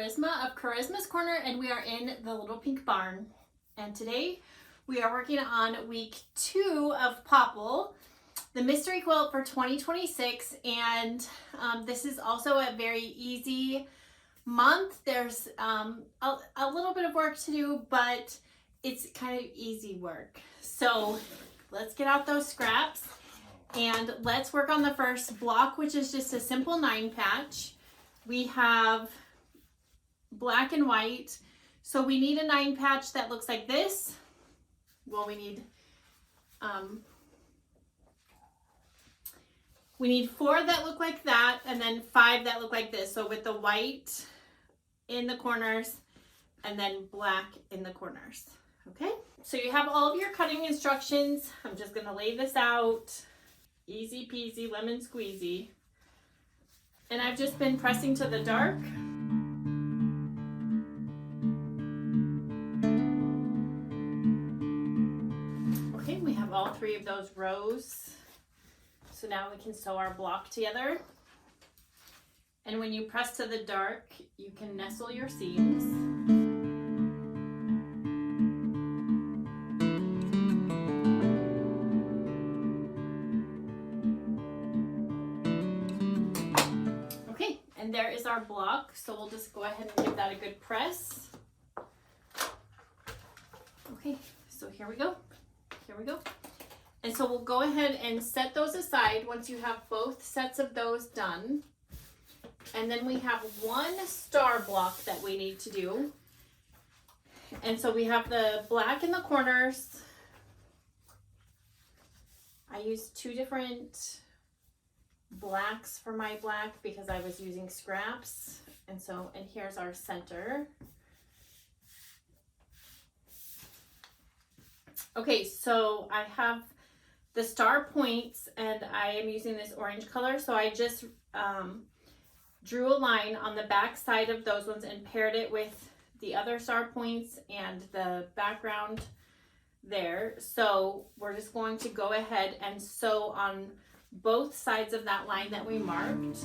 Charisma of Charisma's Corner, and we are in the Little Pink Barn. And today we are working on week 2 of Popple, the mystery quilt for 2026. And this is also a very easy month. There's a little bit of work to do, but it's kind of easy work. So let's get out those scraps and let's work on the first block, which is just a simple 9 patch. We have black and white, so we need a 9 patch that looks like this. Well, we need 4 that look like that, and then 5 that look like this. So with the white in the corners and then black in the corners. Okay, so you have all of your cutting instructions. I'm just gonna lay this out. Easy peasy lemon squeezy. And I've just been pressing to the dark. Okay, we have all 3 of those rows. So now we can sew our block together. And when you press to the dark, you can nestle your seams. And there is our block, so we'll just go ahead and give that a good press. Okay, so here we go. And so we'll go ahead and set those aside once you have both sets of those done. And then we have 1 star block that we need to do. And so we have the black in the corners. I used 2 different blacks for my black because I was using scraps. And here's our center. Okay, so I have the star points and I am using this orange color. So I just drew a line on the back side of those ones and paired it with the other star points and the background there. So we're just going to go ahead and sew on both sides of that line that we marked.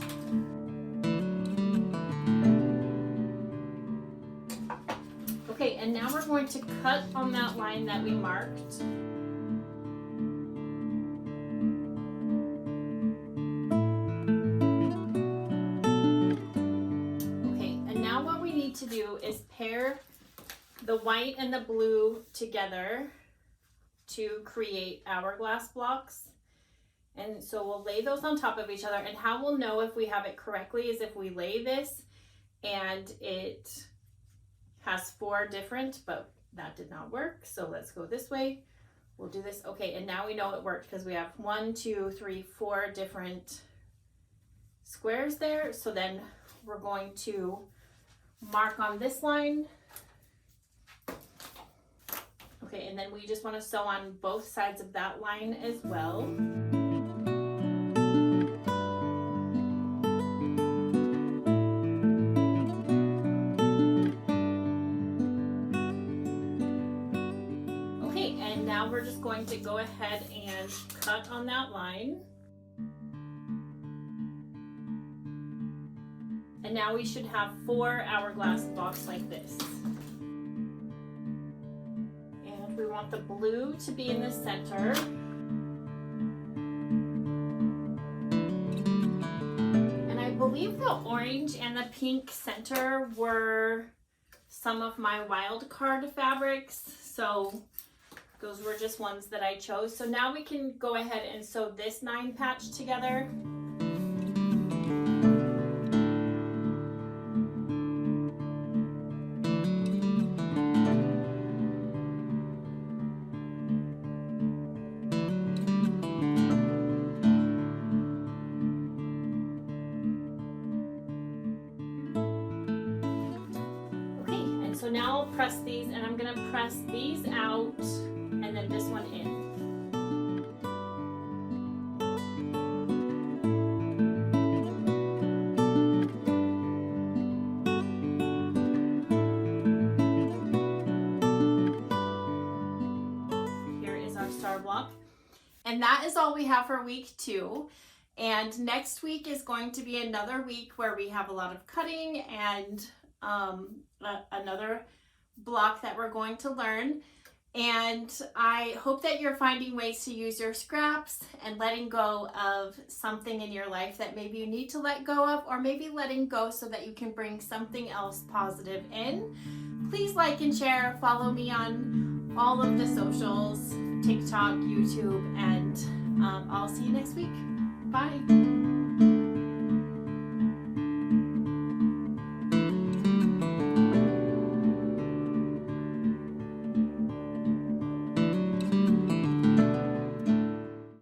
Okay, and now we're going to cut on that line that we marked. Okay, and now what we need to do is pair the white and the blue together to create hourglass blocks. And so we'll lay those on top of each other, and how we'll know if we have it correctly is if we lay this and it has 4 different, but that did not work. So let's go this way. We'll do this. Okay, and now we know it worked because we have 1, 2, 3, 4 different squares there. So then we're going to mark on this line. Okay, and then we just want to sew on both sides of that line as well. Now we're just going to go ahead and cut on that line. And now we should have 4 hourglass blocks like this. And we want the blue to be in the center. And I believe the orange and the pink center were some of my wild card fabrics. So those were just ones that I chose. So now we can go ahead and sew this 9 patch together. Okay, and so now I'll press these, and I'm gonna press these out and then this one in. Here is our star block. And that is all we have for week 2. And next week is going to be another week where we have a lot of cutting and another block that we're going to learn. And I hope that you're finding ways to use your scraps and letting go of something in your life that maybe you need to let go of, or maybe letting go so that you can bring something else positive in. Please like and share. Follow me on all of the socials, TikTok, YouTube, and I'll see you next week. Bye.